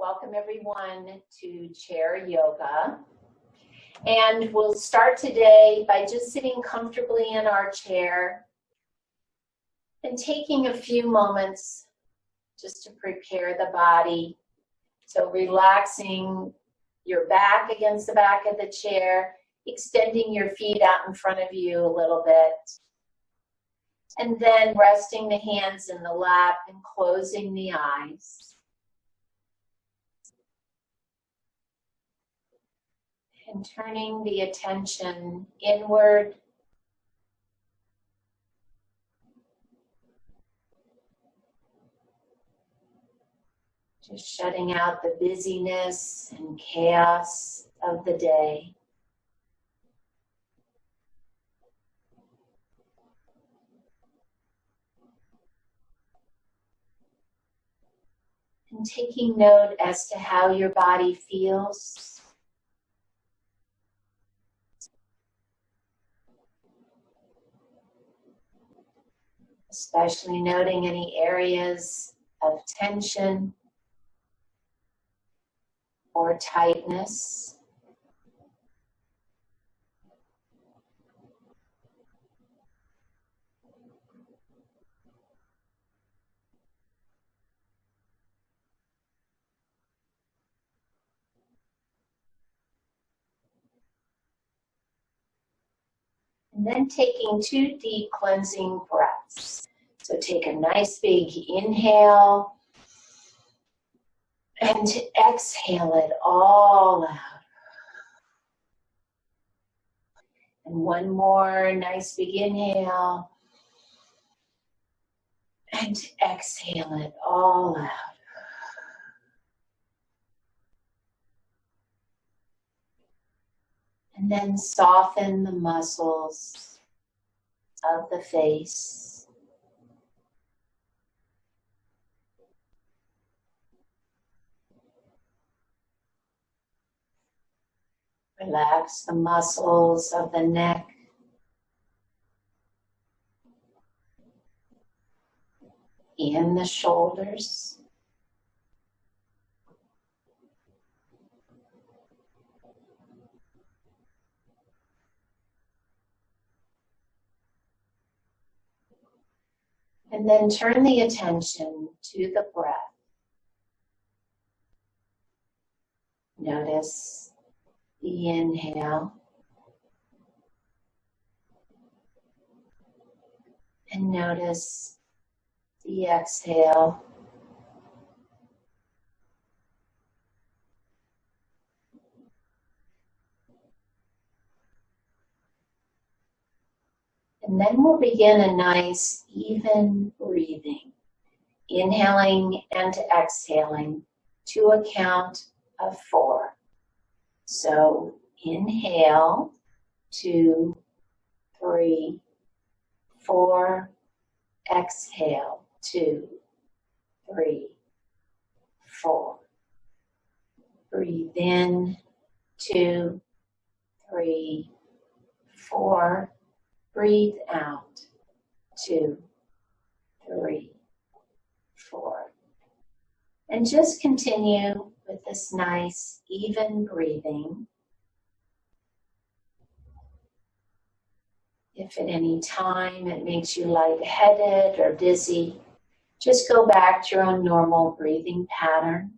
Welcome everyone to chair yoga. And we'll start today by just sitting comfortably in our chair and taking a few moments just to prepare the body. So relaxing your back against the back of the chair, extending your feet out in front of you a little bit. And then resting the hands in the lap and closing the eyes. And turning the attention inward. Just shutting out the busyness and chaos of the day. And taking note as to how your body feels. Especially noting any areas of tension or tightness. And then taking 2 deep cleansing breaths. So take a nice big inhale and exhale it all out. And one more nice big inhale and exhale it all out. And then soften the muscles of the face. Relax the muscles of the neck. And the shoulders. And then turn the attention to the breath. Notice the inhale. And notice the exhale. And then we'll begin a nice, even breathing. Inhaling and exhaling to a count of 4. So inhale, 2, 3, 4. Exhale, 2, 3, 4. Breathe in, 2, 3, 4. Breathe out, 2, 3, 4. And just continue with this nice, even breathing. If at any time it makes you lightheaded or dizzy, just go back to your own normal breathing pattern.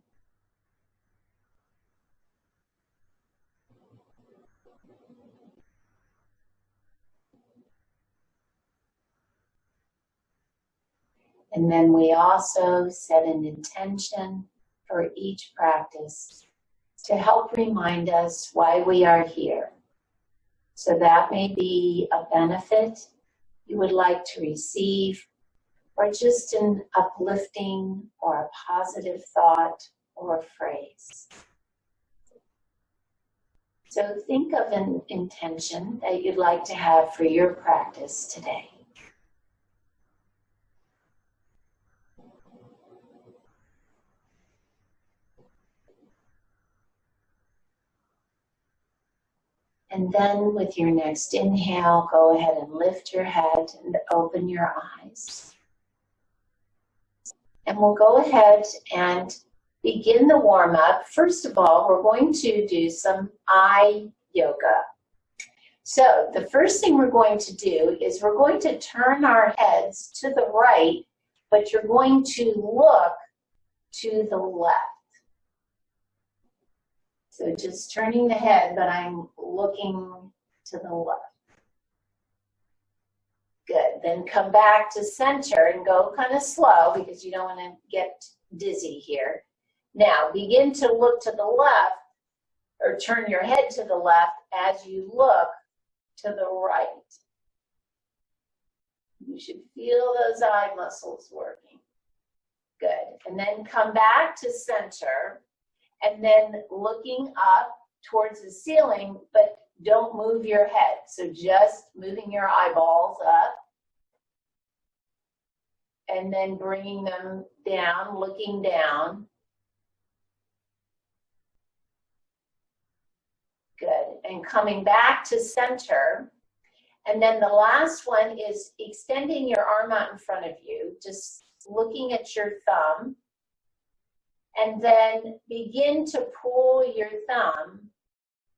And then we also set an intention for each practice to help remind us why we are here. So that may be a benefit you would like to receive, or just an uplifting or a positive thought or phrase. So think of an intention that you'd like to have for your practice today. And then with your next inhale, go ahead and lift your head and open your eyes. And we'll go ahead and begin the warm-up. First of all, we're going to do some eye yoga. So the first thing we're going to do is we're going to turn our heads to the right, but you're going to look to the left. So just turning the head, but I'm looking to the left. Good. Then come back to center and go kind of slow because you don't want to get dizzy here. Now begin to look to the left, or turn your head to the left as you look to the right. You should feel those eye muscles working. Good. And then come back to center and then looking up towards the ceiling, but don't move your head. So just moving your eyeballs up and then bringing them down, looking down. Good. And coming back to center. And then the last one is extending your arm out in front of you, just looking at your thumb. And then begin to pull your thumb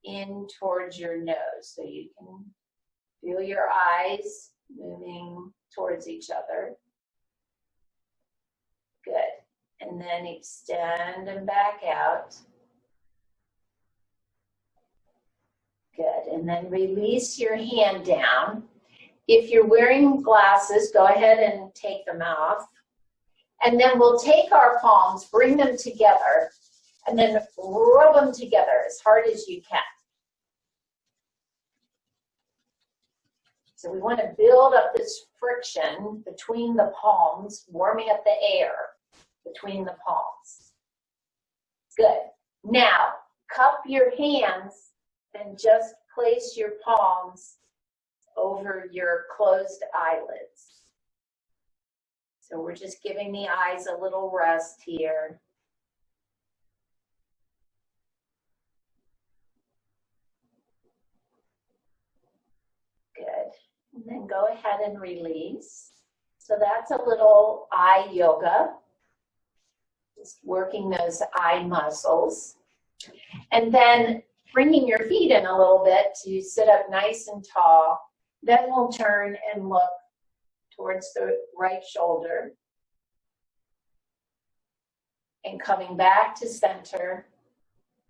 in towards your nose. So you can feel your eyes moving towards each other. Good. And then extend and back out. Good. And then release your hand down. If you're wearing glasses, go ahead and take them off. And then we'll take our palms, bring them together, and then rub them together as hard as you can. So we want to build up this friction between the palms, warming up the air between the palms. Good. Now, cup your hands and just place your palms over your closed eyelids. So we're just giving the eyes a little rest here. Good. And then go ahead and release. So that's a little eye yoga. Just working those eye muscles. And then bringing your feet in a little bit to sit up nice and tall. Then we'll turn and look towards the right shoulder. And coming back to center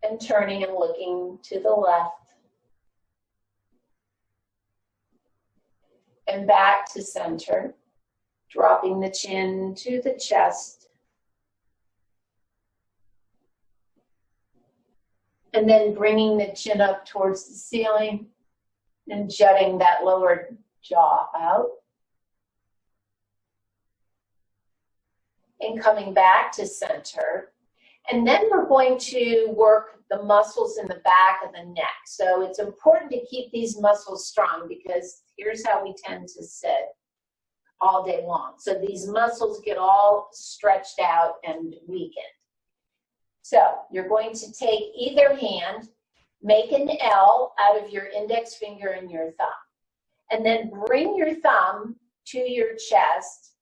and turning and looking to the left. And back to center, dropping the chin to the chest. And then bringing the chin up towards the ceiling and jutting that lower jaw out. And coming back to center. And then we're going to work the muscles in the back of the neck. So it's important to keep these muscles strong because here's how we tend to sit all day long. So these muscles get all stretched out and weakened. So you're going to take either hand, make an L out of your index finger and your thumb, and then bring your thumb to your chest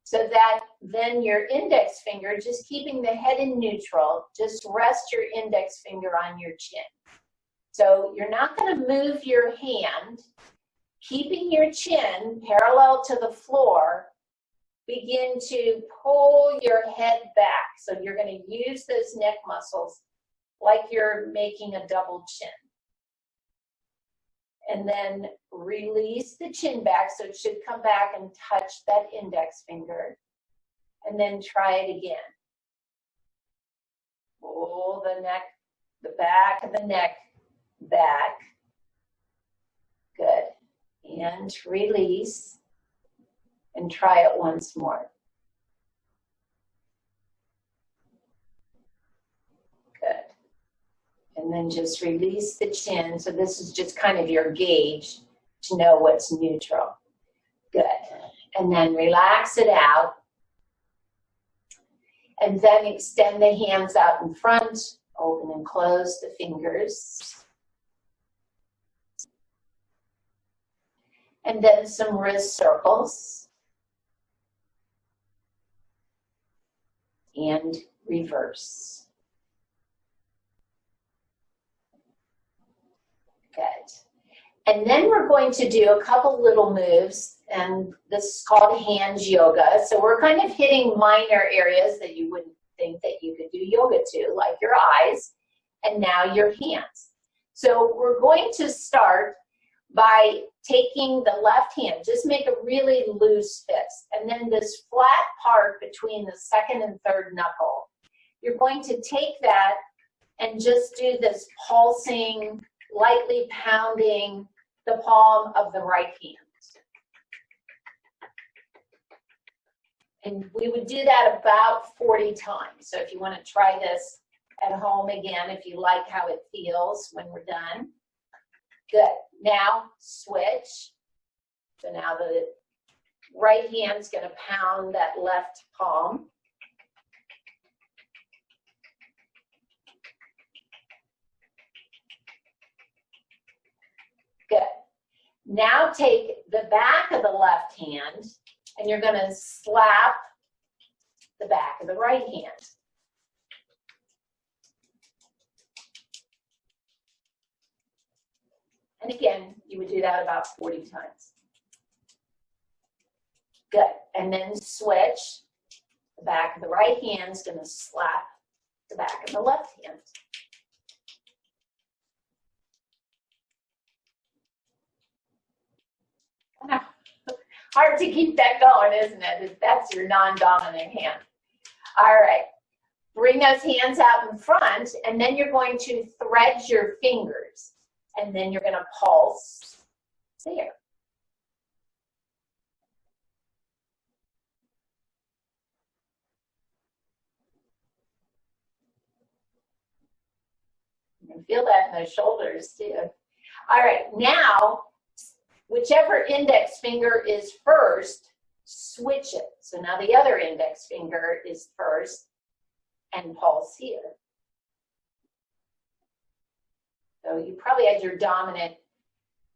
so that then your index finger, just keeping the head in neutral, just rest your index finger on your chin. So you're not going to move your hand, keeping your chin parallel to the floor. Begin to pull your head back. So you're going to use those neck muscles like you're making a double chin. And then release the chin back so it should come back and touch that index finger. And then try it again. Pull the neck, the back of the neck back. Good. And release. And try it once more. Good. And then just release the chin. So this is just kind of your gauge to know what's neutral. Good. And then relax it out. And then extend the hands out in front. Open and close the fingers. And then some wrist circles. And reverse. Good. And then we're going to do a couple little moves, and this is called hands yoga. So we're kind of hitting minor areas that you wouldn't think that you could do yoga to, like your eyes, and now your hands. So we're going to start by taking the left hand, just make a really loose fist, and then this flat part between the second and third knuckle. You're going to take that and just do this pulsing, lightly pounding the palm of the right hand. And we would do that about 40 times. So if you want to try this at home again, if you like how it feels when we're done. Good. Now switch. So now the right hand's going to pound that left palm. Good. Now take the back of the left hand and you're going to slap the back of the right hand. And again, you would do that about 40 times. Good. And then switch. The back of the right hand is going to slap the back of the left hand. Hard to keep that going, isn't it? If that's your non-dominant hand. All right. Bring those hands out in front, and then you're going to thread your fingers. And then you're going to pulse there. You can feel that in the shoulders too. All right, now, whichever index finger is first, switch it. So now the other index finger is first, and pulse here. So you probably had your dominant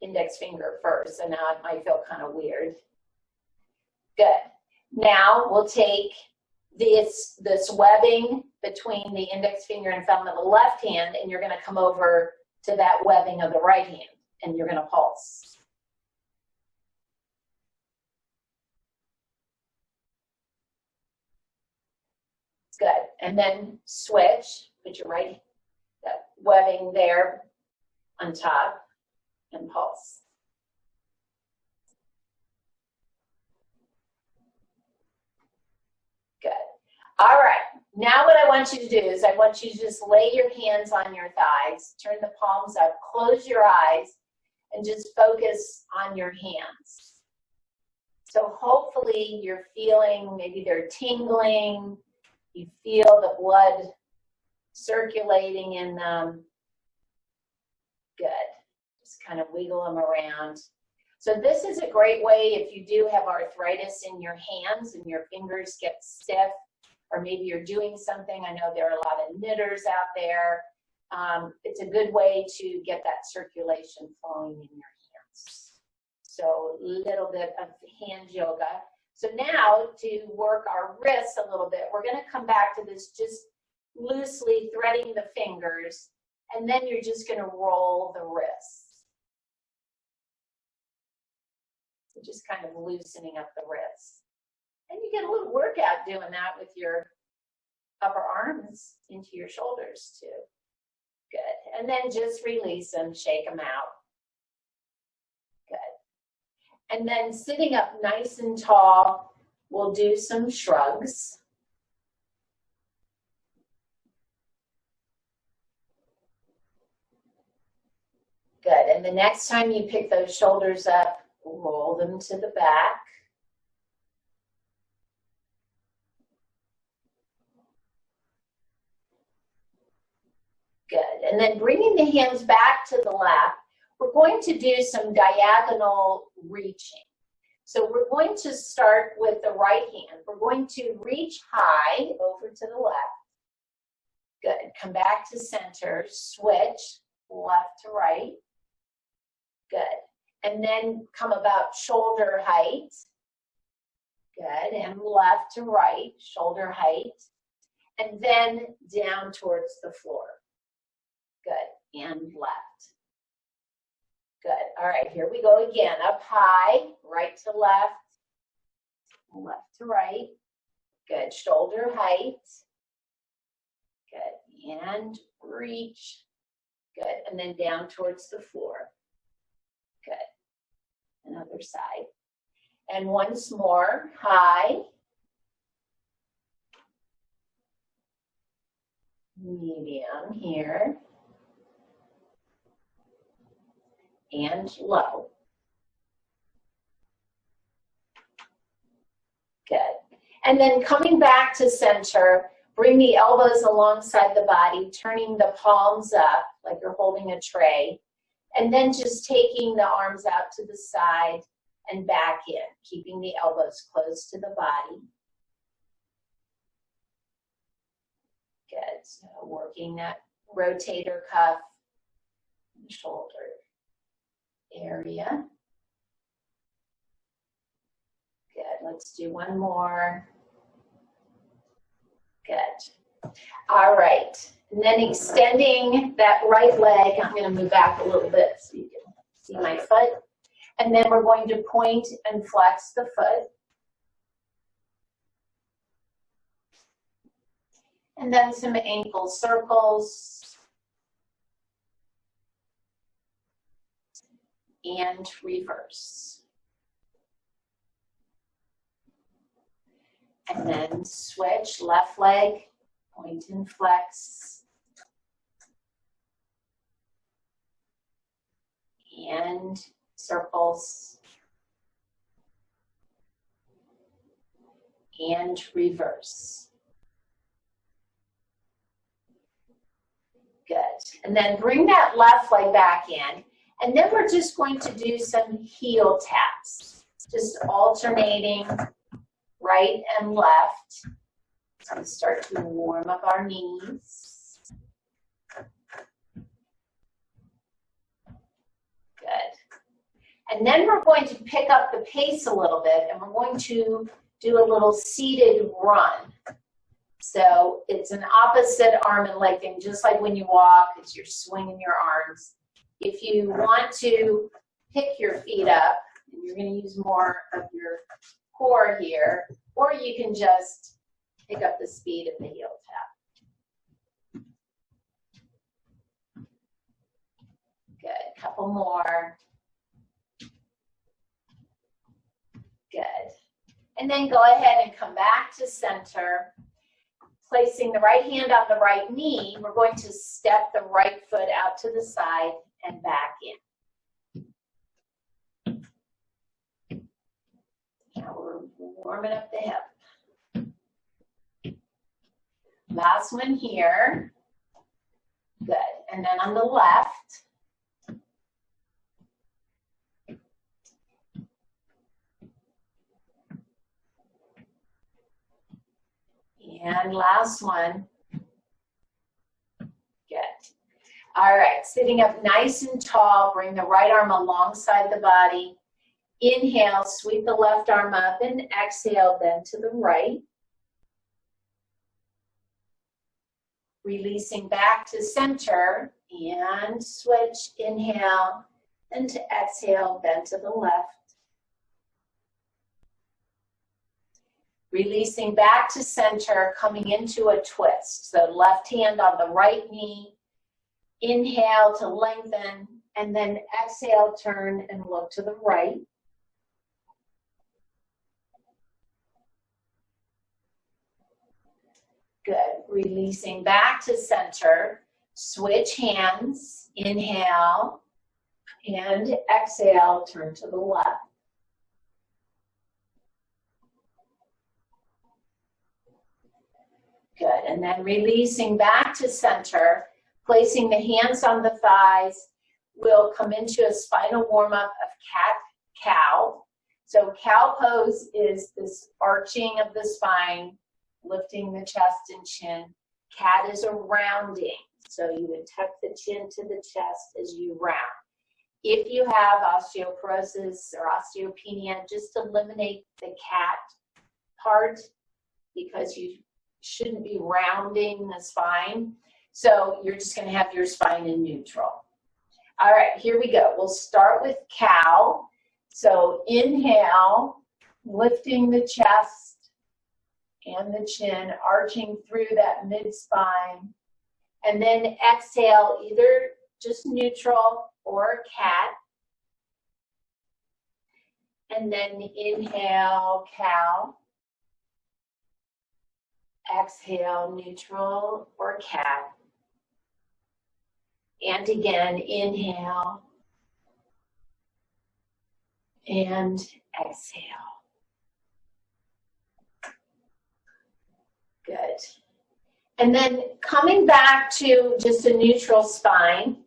index finger first, so now it might feel kind of weird. Good. Now we'll take this webbing between the index finger and thumb of the left hand, and you're going to come over to that webbing of the right hand, and you're going to pulse. Good. And then switch, put your right, that webbing there on top, and pulse. Good. All right. Now what I want you to do is I want you to just lay your hands on your thighs, turn the palms up, close your eyes, and just focus on your hands. So hopefully you're feeling, maybe they're tingling, you feel the blood circulating in them. Good. Just kind of wiggle them around. So this is a great way if you do have arthritis in your hands and your fingers get stiff, or maybe you're doing something. I know there are a lot of knitters out there. It's a good way to get that circulation flowing in your hands. So a little bit of hand yoga. So now to work our wrists a little bit, we're going to come back to this just loosely threading the fingers, and then you're just going to roll the wrists. So just kind of loosening up the wrists. And you get a little workout doing that with your upper arms into your shoulders too. Good. And then just release them, shake them out. Good. And then sitting up nice and tall, we'll do some shrugs. Good. And the next time you pick those shoulders up, roll them to the back. Good. And then bringing the hands back to the lap, we're going to do some diagonal reaching. So we're going to start with the right hand. We're going to reach high over to the left. Good. Come back to center. Switch left to right. Good. And then come about shoulder height. Good. And left to right, shoulder height. and then down towards the floor. Good, and left. Good, all right, here we go again. Up high, right to left, left to right. Good, shoulder height. Good, and reach. Good, and then down towards the floor. Good, another side. And once more, high. Medium here. And low. Good. And then coming back to center, bring the elbows alongside the body, turning the palms up like you're holding a tray, and then just taking the arms out to the side and back in, keeping the elbows close to the body. Good. So working that rotator cuff, shoulder area. Good. Let's do one more. Good. All right. And then extending that right leg. I'm going to move back a little bit so you can see my foot. And then we're going to point and flex the foot. And then some ankle circles. And reverse. And then switch, left leg, point and flex. And circles. And reverse. Good. And then bring that left leg back in. And then we're just going to do some heel taps, just alternating right and left. So we start to warm up our knees. Good. And then we're going to pick up the pace a little bit, and we're going to do a little seated run. So it's an opposite arm and leg thing, just like when you walk, it's you're swinging your arms. If you want to pick your feet up, and you're going to use more of your core here, or you can just pick up the speed of the heel tap. Good. Couple more. Good. And then go ahead and come back to center. Placing the right hand on the right knee, we're going to step the right foot out to the side and back in. Now we're warming up the hip. Last one here. Good. And then on the left. And last one. Good. All right, sitting up nice and tall, bring the right arm alongside the body. Inhale, sweep the left arm up, and exhale, bend to the right. Releasing back to center, and switch, inhale, and to exhale, bend to the left. Releasing back to center, coming into a twist. So left hand on the right knee. Inhale to lengthen, and then exhale, turn and look to the right. Good. Releasing back to center. Switch hands. Inhale, and exhale, turn to the left. Good. And then releasing back to center. Placing the hands on the thighs, we'll come into a spinal warm-up of cat-cow. So cow pose is this arching of the spine, lifting the chest and chin. Cat is a rounding, so you would tuck the chin to the chest as you round. If you have osteoporosis or osteopenia, just eliminate the cat part because you shouldn't be rounding the spine. So you're just going to have your spine in neutral. All right, here we go. We'll start with cow. So inhale, lifting the chest and the chin, arching through that mid-spine. And then exhale, either just neutral or cat. And then inhale, cow. Exhale, neutral or cat. And again, inhale. And exhale. Good. And then coming back to just a neutral spine,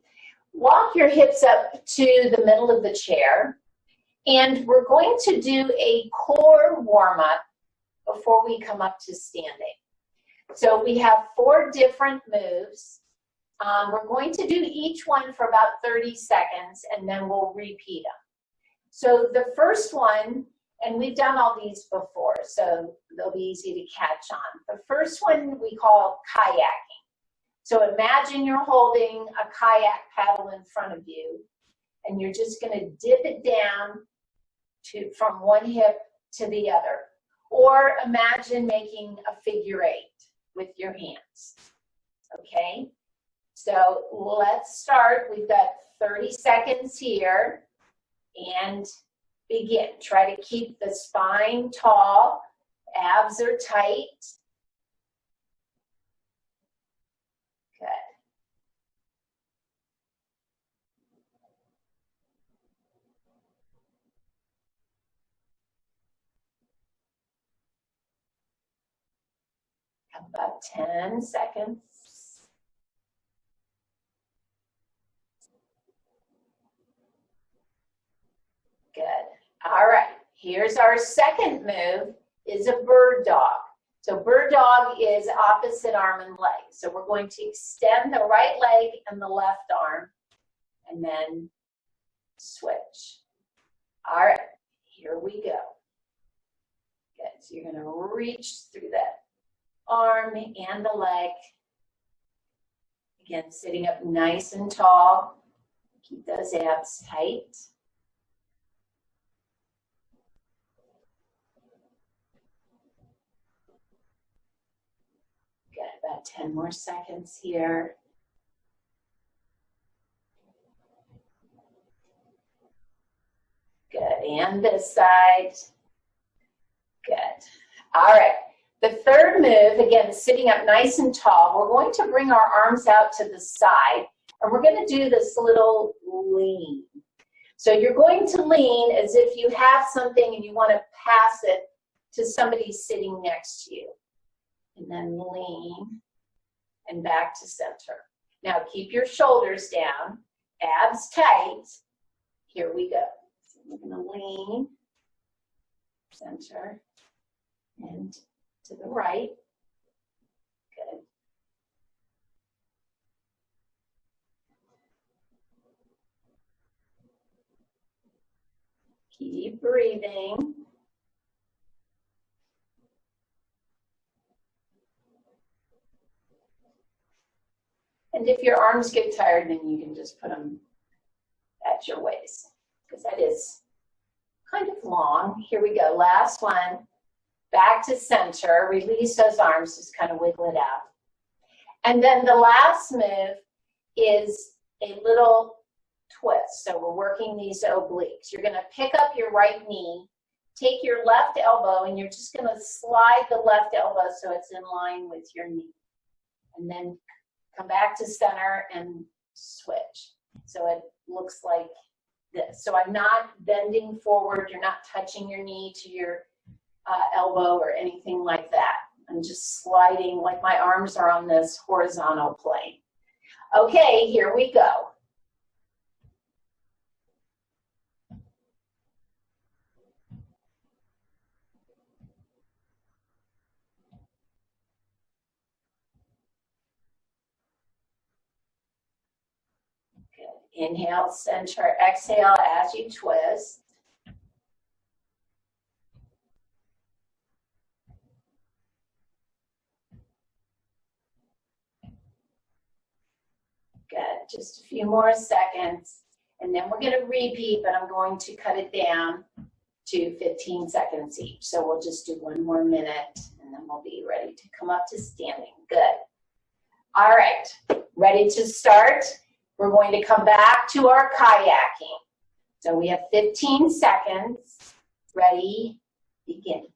walk your hips up to the middle of the chair. And we're going to do a core warm-up before we come up to standing. So we have 4 different moves. We're going to do each one for about 30 seconds, and then we'll repeat them. So the first one, and we've done all these before, so they'll be easy to catch on. The first one we call kayaking. So imagine you're holding a kayak paddle in front of you, and you're just going to dip it down from one hip to the other. Or imagine making a figure 8 with your hands. Okay? So let's start. We've got 30 seconds here. And begin. Try to keep the spine tall. Abs are tight. Good. About 10 seconds. Good. All right. Here's our second move, is a bird dog. So bird dog is opposite arm and leg. So we're going to extend the right leg and the left arm and then switch. All right. Here we go. Good. So you're going to reach through that arm and the leg. Again, sitting up nice and tall. Keep those abs tight. Got about 10 more seconds here. Good. And this side. Good. All right. The third move, again, sitting up nice and tall, we're going to bring our arms out to the side, and we're going to do this little lean. So you're going to lean as if you have something and you want to pass it to somebody sitting next to you. And then lean and back to center. Now keep your shoulders down, abs tight. Here we go. So we're going to lean, center, and to the right. Good. Keep breathing. And if your arms get tired, then you can just put them at your waist, because that is kind of long. Here we go. Last one. Back to center. Release those arms. Just kind of wiggle it out. And then the last move is a little twist. So we're working these obliques. You're going to pick up your right knee, take your left elbow, and you're just going to slide the left elbow so it's in line with your knee. And then come back to center and switch. So it looks like this. So I'm not bending forward. You're not touching your knee to your elbow or anything like that. I'm just sliding like my arms are on this horizontal plane. Okay, here we go. Good. Inhale, center, exhale as you twist. just a few more seconds. And then we're going to repeat, but I'm going to cut it down to 15 seconds each. So we'll just do one more minute, and then we'll be ready to come up to standing. Good. All right, ready to start? We're going to come back to our kayaking. So we have 15 seconds. Ready, begin.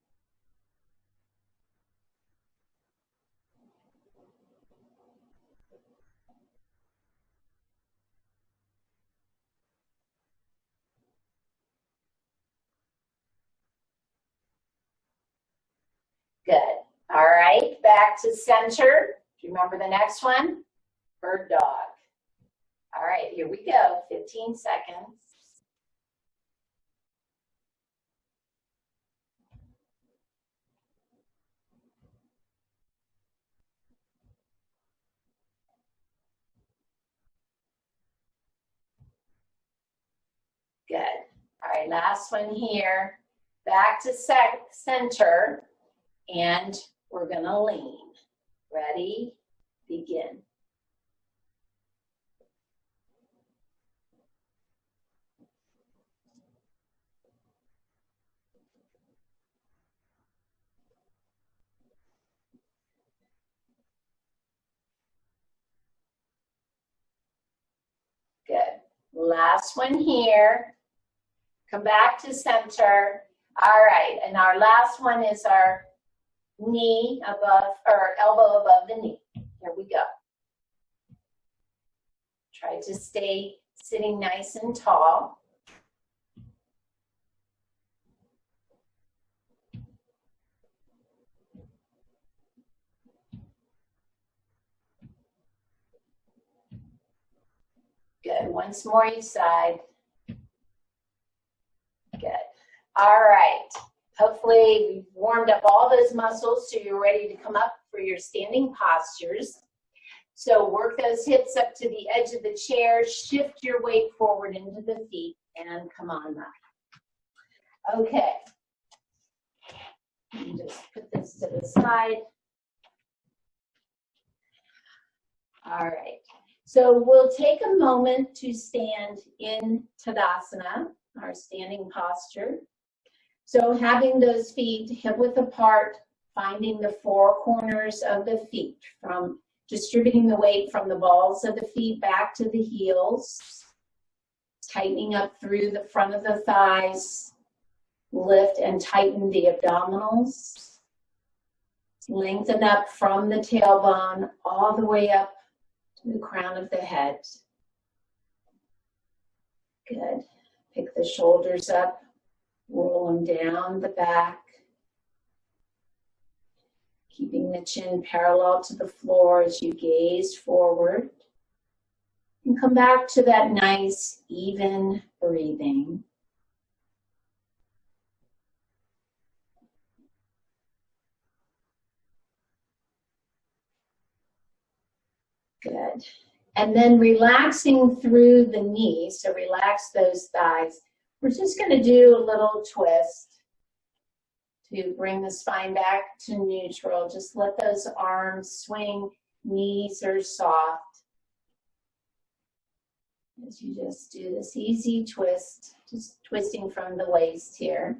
Good. All right, back to center. Do you remember the next one? Bird dog. All right, here we go, 15 seconds. Good. All right, last one here. Back to center, and we're gonna lean. Ready, begin. Good. Last one here. Come back to center. All right, and our last one is our knee above, or elbow above the knee. Here we go. Try to stay sitting nice and tall. Good. Once more each side. Good. All right. Hopefully we've warmed up all those muscles so you're ready to come up for your standing postures. So work those hips up to the edge of the chair, shift your weight forward into the feet, and come on up. Okay. Let me just put this to the side. All right. So we'll take a moment to stand in Tadasana, our standing posture. So having those feet hip width apart, finding the four corners of the feet, from distributing the weight from the balls of the feet back to the heels, tightening up through the front of the thighs, lift and tighten the abdominals, lengthen up from the tailbone all the way up to the crown of the head. Good. Pick the shoulders up, roll them down the back, keeping the chin parallel to the floor as you gaze forward. And come back to that nice, even breathing. Good. And then relaxing through the knees, so relax those thighs. We're just going to do a little twist to bring the spine back to neutral. Just let those arms swing, knees are soft. As you just do this easy twist, just twisting from the waist here.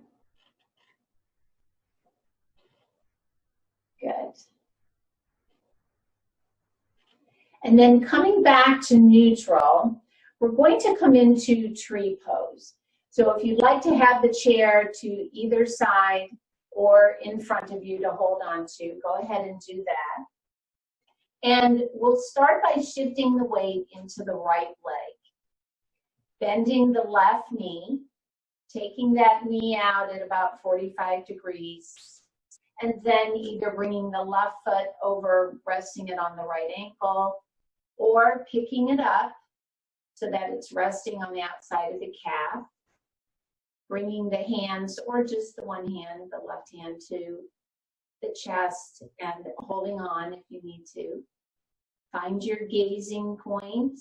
Good. And then coming back to neutral, we're going to come into tree pose. So if you'd like to have the chair to either side or in front of you to hold on to, go ahead and do that. And we'll start by shifting the weight into the right leg. Bending the left knee, taking that knee out at about 45 degrees, and then either bringing the left foot over, resting it on the right ankle, or picking it up so that it's resting on the outside of the calf, bringing the hands, or just the one hand, the left hand, to the chest and holding on if you need to. Find your gazing point.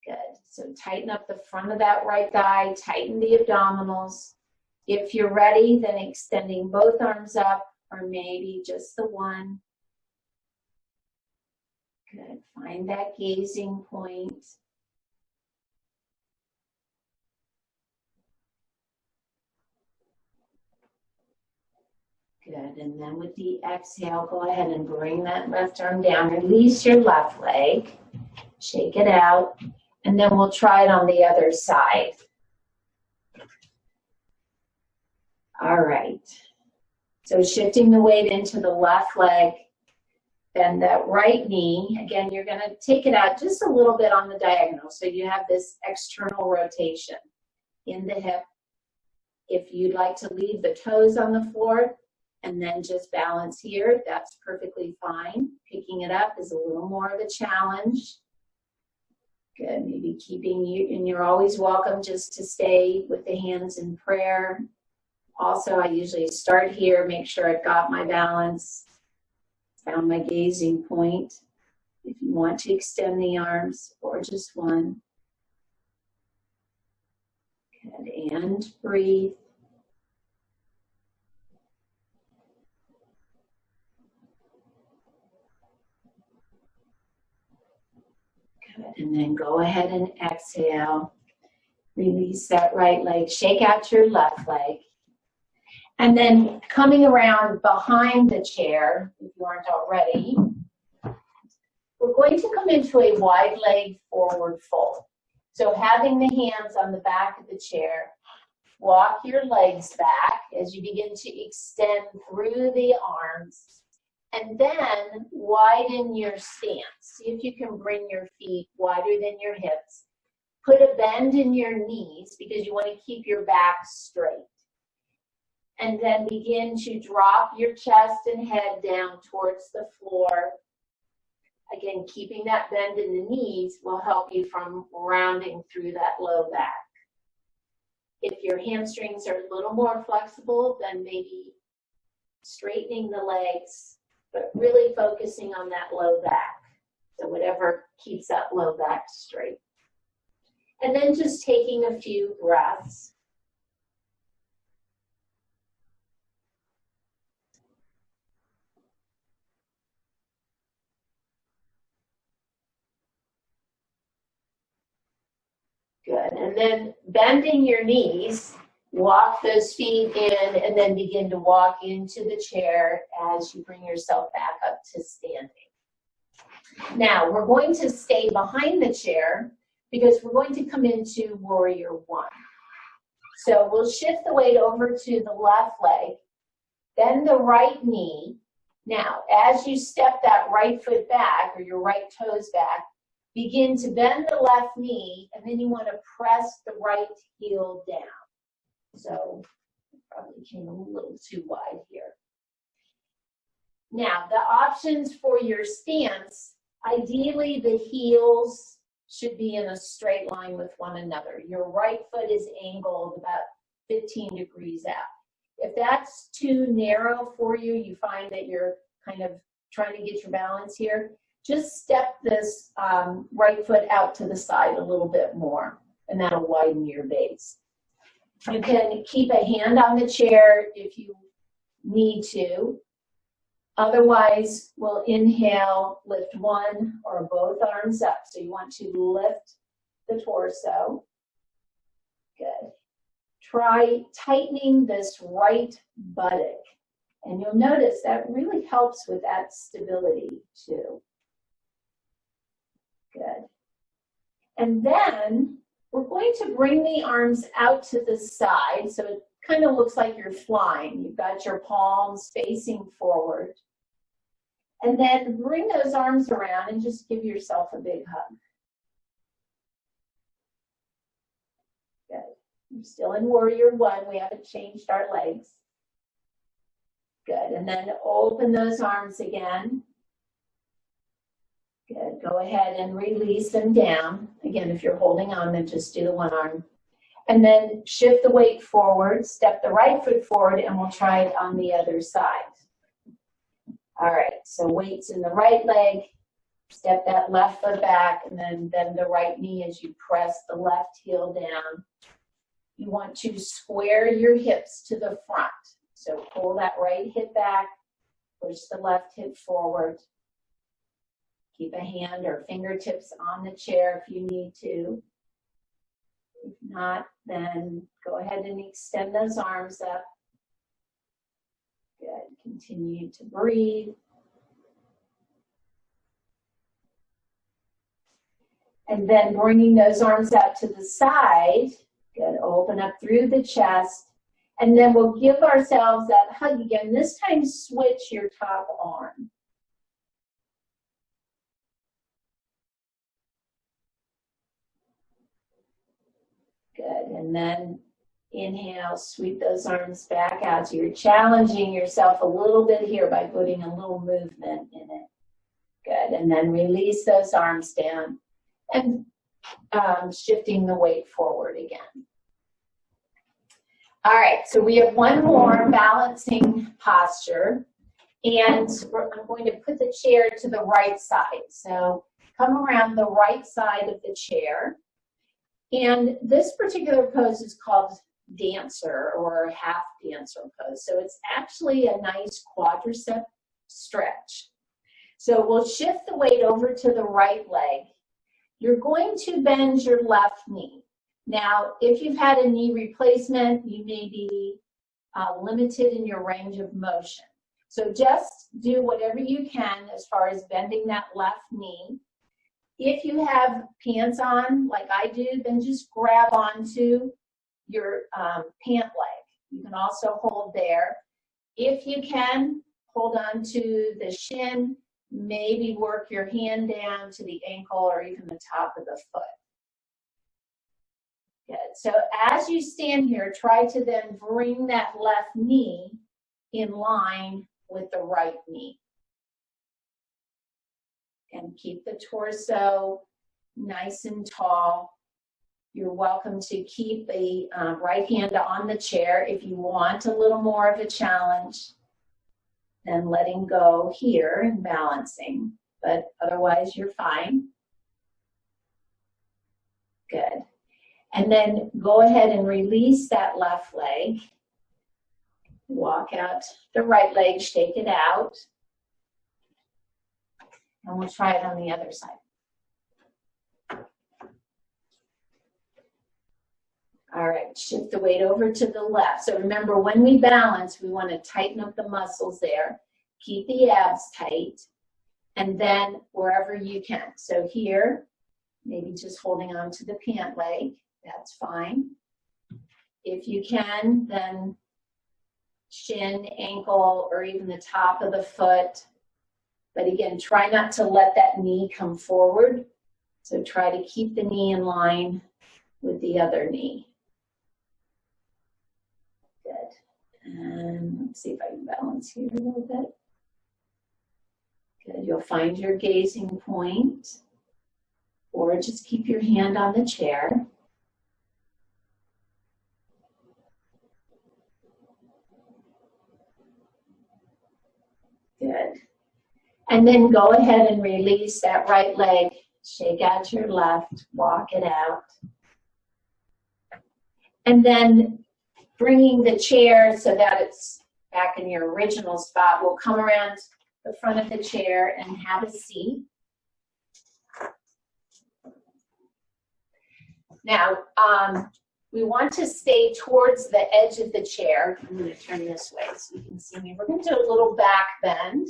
Good. So tighten up the front of that right thigh, tighten the abdominals. If you're ready, then extending both arms up, or maybe just the one. Good. Find that gazing point. Good. And then with the exhale, go ahead and bring that left arm down. Release your left leg. Shake it out. And then we'll try it on the other side. All right. So shifting the weight into the left leg. Bend that right knee. Again, you're going to take it out just a little bit on the diagonal. So you have this external rotation in the hip. If you'd like to leave the toes on the floor and then just balance here, that's perfectly fine. Picking it up is a little more of a challenge. Good. Maybe keeping you, and you're always welcome just to stay with the hands in prayer. Also, I usually start here, make sure I've got my balance. Found my gazing point. If you want to extend the arms or just one. Good, and breathe. Good, and then go ahead and exhale. Release that right leg. Shake out your left leg. And then coming around behind the chair, if you aren't already, we're going to come into a wide leg forward fold. So having the hands on the back of the chair, walk your legs back as you begin to extend through the arms, and then widen your stance. See if you can bring your feet wider than your hips. Put a bend in your knees because you want to keep your back straight. And then begin to drop your chest and head down towards the floor. Again, keeping that bend in the knees will help you from rounding through that low back. If your hamstrings are a little more flexible, then maybe straightening the legs, but really focusing on that low back. So whatever keeps that low back straight. And then just taking a few breaths. Good, and then bending your knees, walk those feet in and then begin to walk into the chair as you bring yourself back up to standing. Now, we're going to stay behind the chair because we're going to come into warrior one. So we'll shift the weight over to the left leg, bend the right knee. Now, as you step that right foot back or your right toes back, begin to bend the left knee, and then you want to press the right heel down. So, probably came a little too wide here. Now, the options for your stance, ideally the heels should be in a straight line with one another. Your right foot is angled about 15 degrees out. If that's too narrow for you, you find that you're kind of trying to get your balance here, just step this right foot out to the side a little bit more, and that'll widen your base. You can keep a hand on the chair if you need to. Otherwise, we'll inhale, lift one or both arms up. So you want to lift the torso. Good. Try tightening this right buttock. And you'll notice that really helps with that stability too. Good. And then we're going to bring the arms out to the side. So it kind of looks like you're flying. You've got your palms facing forward. And then bring those arms around and just give yourself a big hug. Good. You're still in warrior one. We haven't changed our legs. Good. And then open those arms again. Good. Go ahead and release them down. Again, if you're holding on, then just do the one arm. And then shift the weight forward. Step the right foot forward, and we'll try it on the other side. All right. So weight's in the right leg. Step that left foot back, and then bend the right knee as you press the left heel down. You want to square your hips to the front. So pull that right hip back. Push the left hip forward. Keep a hand or fingertips on the chair if you need to. If not, then go ahead and extend those arms up. Good. Continue to breathe. And then bringing those arms out to the side. Good. Open up through the chest. And then we'll give ourselves that hug again. This time, switch your top arm. Good. And then inhale, sweep those arms back out. So you're challenging yourself a little bit here by putting a little movement in it. Good. And then release those arms down and shifting the weight forward again. All right, so we have one more balancing posture, and I'm going to put the chair to the right side. So come around the right side of the chair, and this particular pose is called dancer or half dancer pose. So it's actually a nice quadricep stretch. So we'll shift the weight over to the right leg. You're going to bend your left knee. Now, if you've had a knee replacement, you may be limited in your range of motion. So just do whatever you can as far as bending that left knee. If you have pants on, like I do, then just grab onto your pant leg. You can also hold there. If you can, hold on to the shin, maybe work your hand down to the ankle or even the top of the foot. Good. So as you stand here, try to then bring that left knee in line with the right knee. And keep the torso nice and tall. You're welcome to keep the right hand on the chair. If you want a little more of a challenge, then letting go here and balancing. But otherwise, you're fine. Good. And then go ahead and release that left leg. Walk out the right leg, shake it out. And we'll try it on the other side. All right, shift the weight over to the left. So remember, when we balance, we want to tighten up the muscles there. Keep the abs tight. And then wherever you can. So here, maybe just holding on to the pant leg. That's fine. If you can, then shin, ankle, or even the top of the foot. But again, try not to let that knee come forward. So try to keep the knee in line with the other knee. Good. And let's see if I can balance here a little bit. Good. You'll find your gazing point, or just keep your hand on the chair. Good. And then go ahead and release that right leg. Shake out your left, walk it out. And then bringing the chair so that it's back in your original spot, we'll come around the front of the chair and have a seat. Now, we want to stay towards the edge of the chair. I'm going to turn this way so you can see me. We're going to do a little back bend.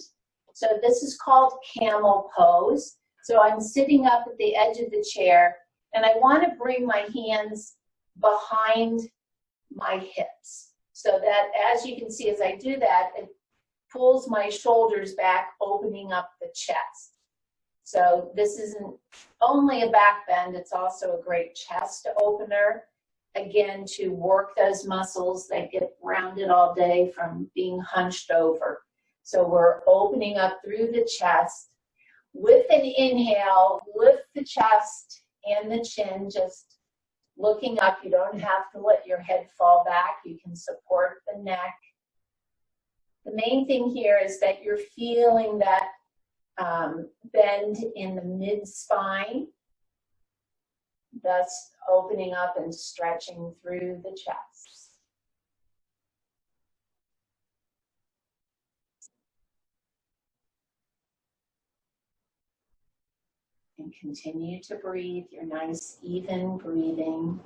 So this is called camel pose. So I'm sitting up at the edge of the chair, and I want to bring my hands behind my hips. So that, as you can see, as I do that, it pulls my shoulders back, opening up the chest. So this isn't only a back bend, it's also a great chest opener. Again, to work those muscles that get rounded all day from being hunched over. So we're opening up through the chest. With an inhale, lift the chest and the chin, just looking up. You don't have to let your head fall back. You can support the neck. The main thing here is that you're feeling that bend in the mid-spine, thus opening up and stretching through the chest. and continue to breathe your nice, even breathing.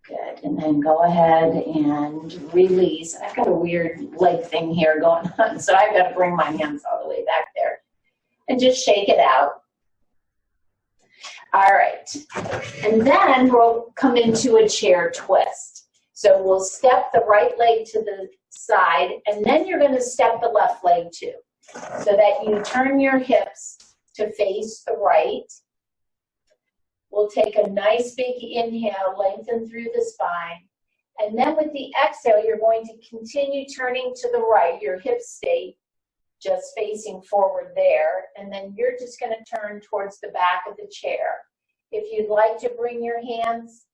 Good, and then go ahead and release. I've got a weird leg thing here going on, so I've got to bring my hands all the way back there. And just shake it out. All right, and then we'll come into a chair twist. So we'll step the right leg to the side, and then you're going to step the left leg too, so that you turn your hips to face the right. We'll take a nice big inhale, lengthen through the spine, and then with the exhale, you're going to continue turning to the right. Your hips stay just facing forward there, and then you're just going to turn towards the back of the chair. If you'd like to bring your hands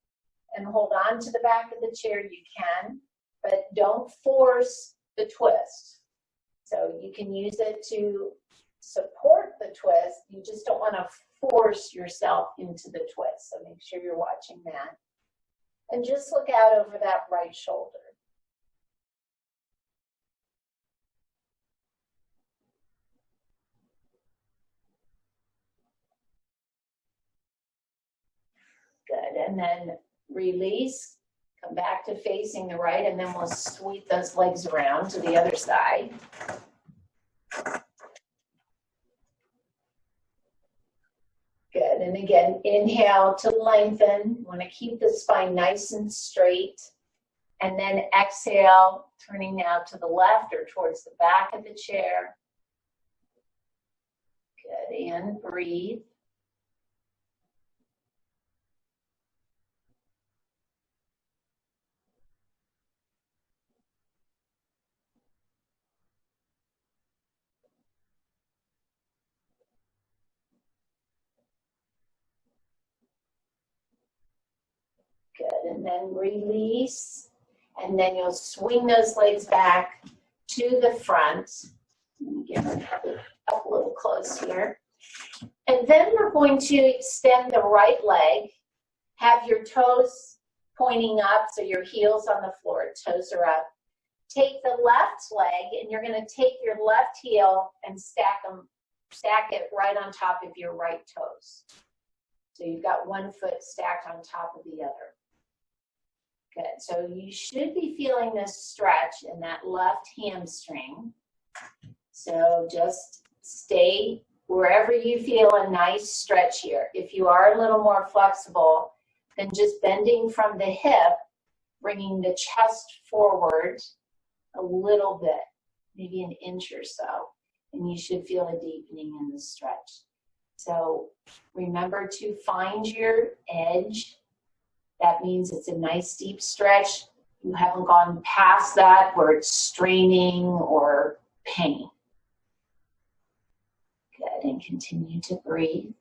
and hold on to the back of the chair, you can, but don't force the twist. So you can use it to support the twist. You just don't want to force yourself into the twist. So make sure you're watching that. And just look out over that right shoulder. Good, and then release, come back to facing the right, and then we'll sweep those legs around to the other side. Good, and again, inhale to lengthen. You want to keep the spine nice and straight. And then exhale, turning now to the left or towards the back of the chair. Good, and breathe. Good, and then release, and then you'll swing those legs back to the front. Let me get up a little close here. And then we're going to extend the right leg, have your toes pointing up, so your heel's on the floor, toes are up. Take the left leg, and you're going to take your left heel and stack it right on top of your right toes. So you've got one foot stacked on top of the other. Good, so you should be feeling this stretch in that left hamstring. So just stay wherever you feel a nice stretch here. If you are a little more flexible, then just bending from the hip, bringing the chest forward a little bit, maybe an inch or so, and you should feel a deepening in the stretch. So remember to find your edge. That means it's a nice deep stretch. You haven't gone past that where it's straining or pain. Good, and continue to breathe.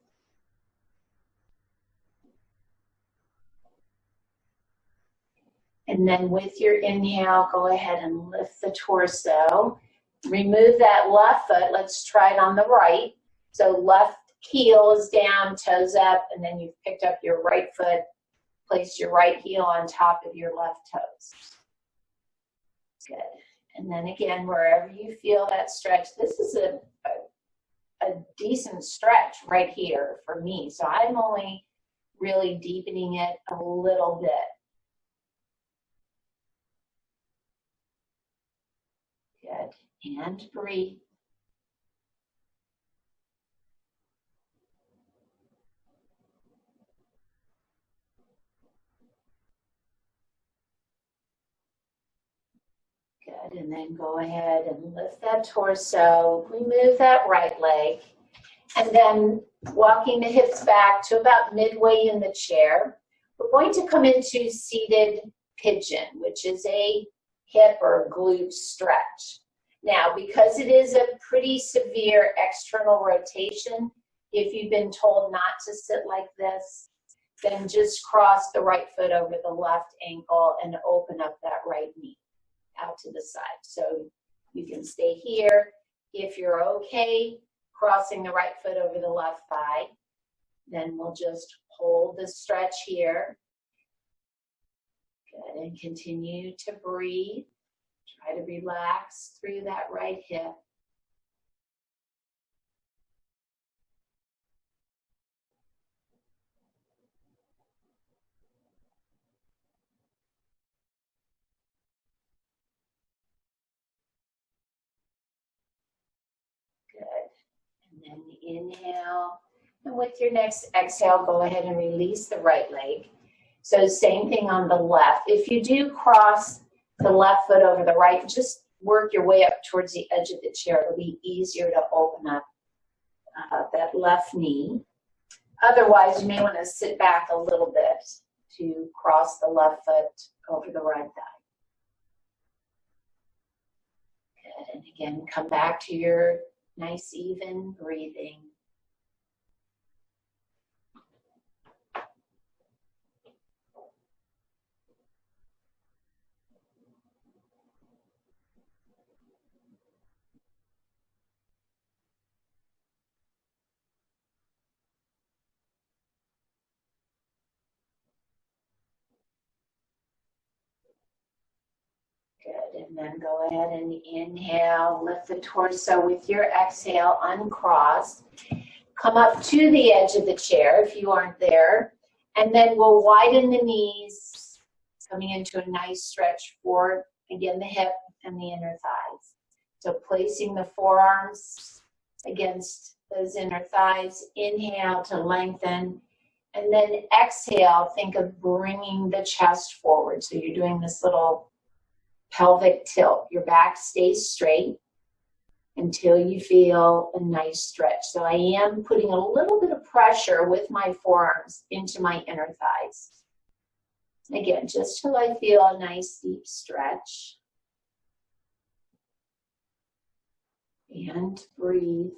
And then with your inhale, go ahead and lift the torso. Remove that left foot. Let's try it on the right. So left heel is down, toes up, and then you've picked up your right foot. Place your right heel on top of your left toes. Good. And then again, wherever you feel that stretch, this is a decent stretch right here for me. So I'm only really deepening it a little bit. Good. And breathe. Good, and then go ahead and lift that torso, remove that right leg, and then walking the hips back to about midway in the chair. We're going to come into seated pigeon, which is a hip or glute stretch. Now, because it is a pretty severe external rotation, if you've been told not to sit like this, then just cross the right foot over the left ankle and open up that right knee out to the side. So you can stay here. If you're okay crossing the right foot over the left thigh, then we'll just hold the stretch here. Good, and continue to breathe. Try to relax through that right hip. And inhale. And with your next exhale, go ahead and release the right leg. So same thing on the left. If you do cross the left foot over the right, just work your way up towards the edge of the chair. It'll be easier to open up that left knee. Otherwise, you may want to sit back a little bit to cross the left foot over the right thigh. Good. And again, come back to your nice, even breathing. Good, and then go ahead and inhale, lift the torso with your exhale, uncross. Come up to the edge of the chair if you aren't there, and then we'll widen the knees, coming into a nice stretch for, again, the hip and the inner thighs. So placing the forearms against those inner thighs, inhale to lengthen, and then exhale, think of bringing the chest forward. So you're doing this little pelvic tilt. Your back stays straight until you feel a nice stretch. So I am putting a little bit of pressure with my forearms into my inner thighs. Again, just till I feel a nice deep stretch. And breathe.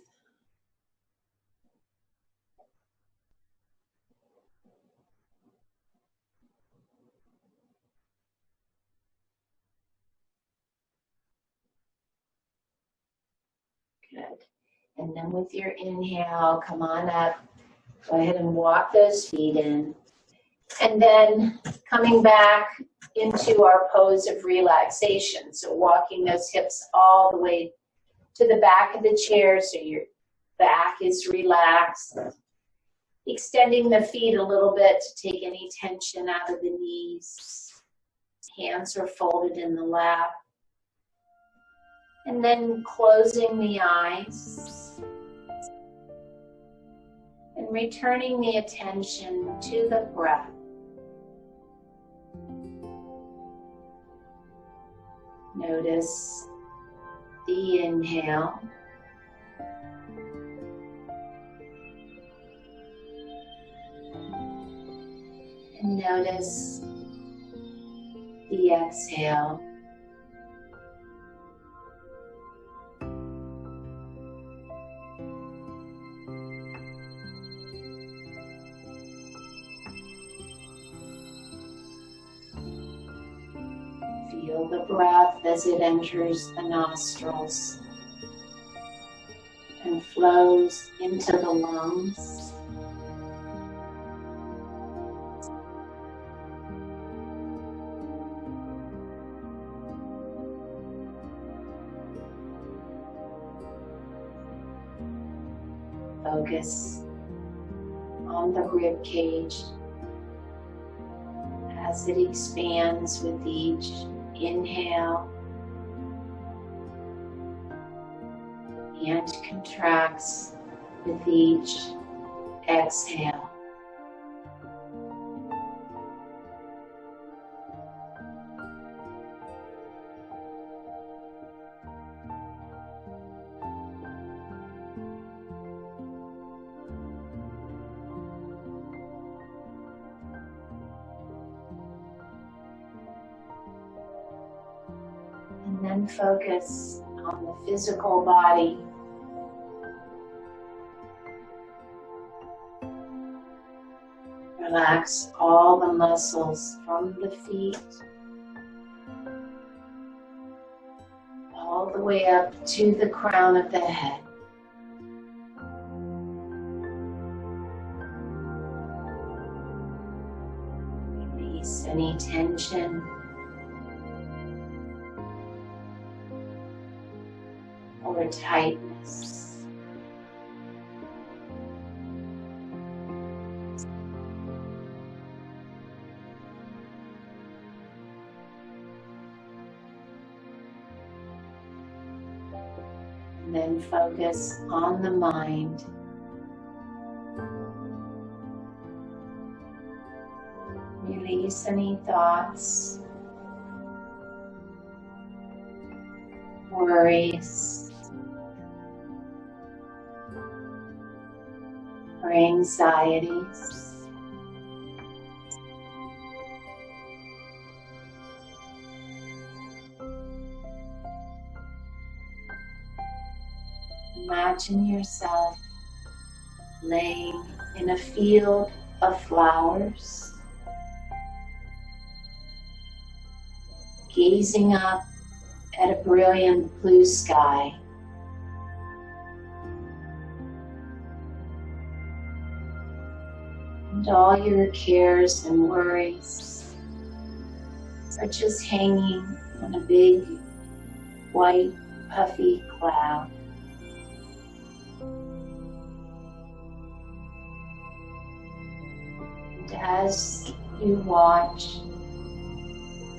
Good. And then with your inhale, come on up. Go ahead and walk those feet in. And then coming back into our pose of relaxation. So walking those hips all the way to the back of the chair so your back is relaxed. Extending the feet a little bit to take any tension out of the knees. Hands are folded in the lap. And then closing the eyes. And returning the attention to the breath. Notice the inhale. And notice the exhale. Feel the breath as it enters the nostrils and flows into the lungs. Focus on the rib cage as it expands with each inhale and contracts with each exhale. And then focus on the physical body. Relax all the muscles from the feet all the way up to the crown of the head. Release any tension or tightness. And then focus on the mind. Release any thoughts, worries, or anxieties. Imagine yourself laying in a field of flowers, gazing up at a brilliant blue sky. And all your cares and worries are just hanging on a big, white, puffy cloud. And as you watch,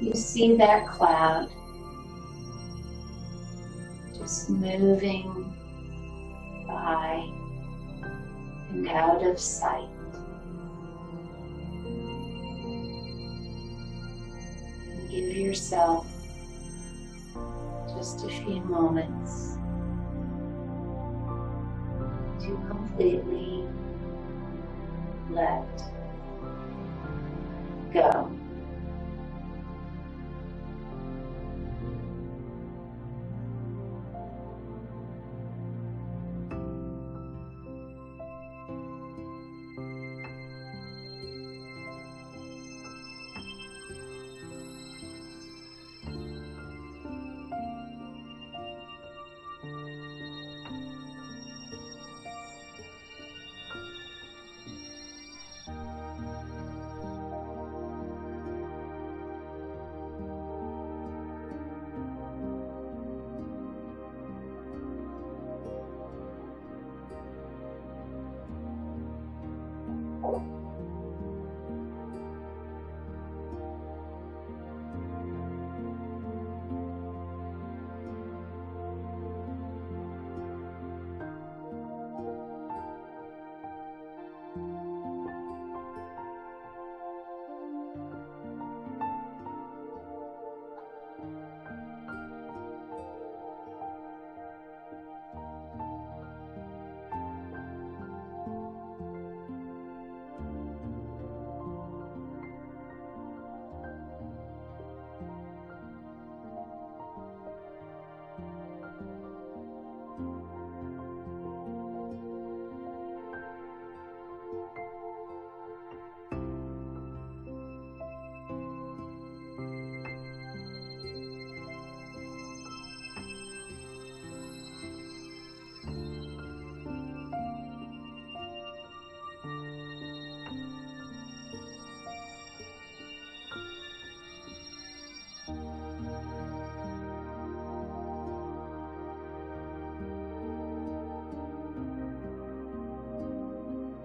you see that cloud just moving by and out of sight. And give yourself just a few moments to completely let go.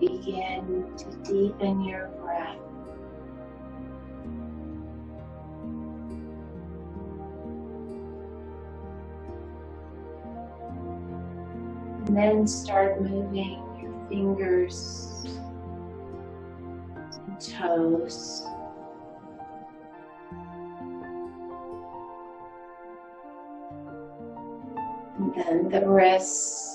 Begin to deepen your breath. And then start moving your fingers and toes. And then the wrists.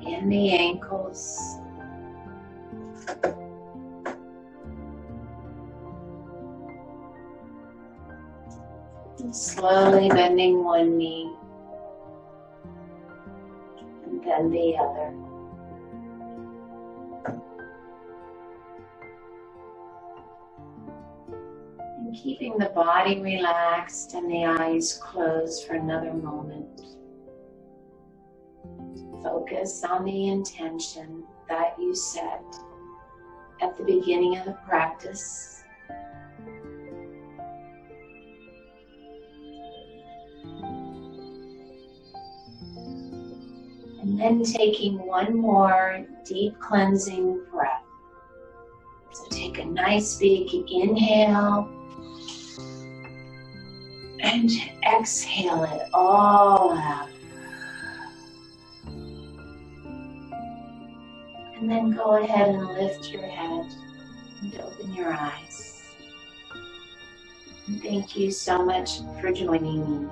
And the ankles. And slowly bending one knee and then the other. And keeping the body relaxed and the eyes closed for another moment. Focus on the intention that you set at the beginning of the practice. And then taking one more deep cleansing breath. So take a nice big inhale And exhale it all out. And then go ahead and lift your head and open your eyes. And thank you so much for joining me.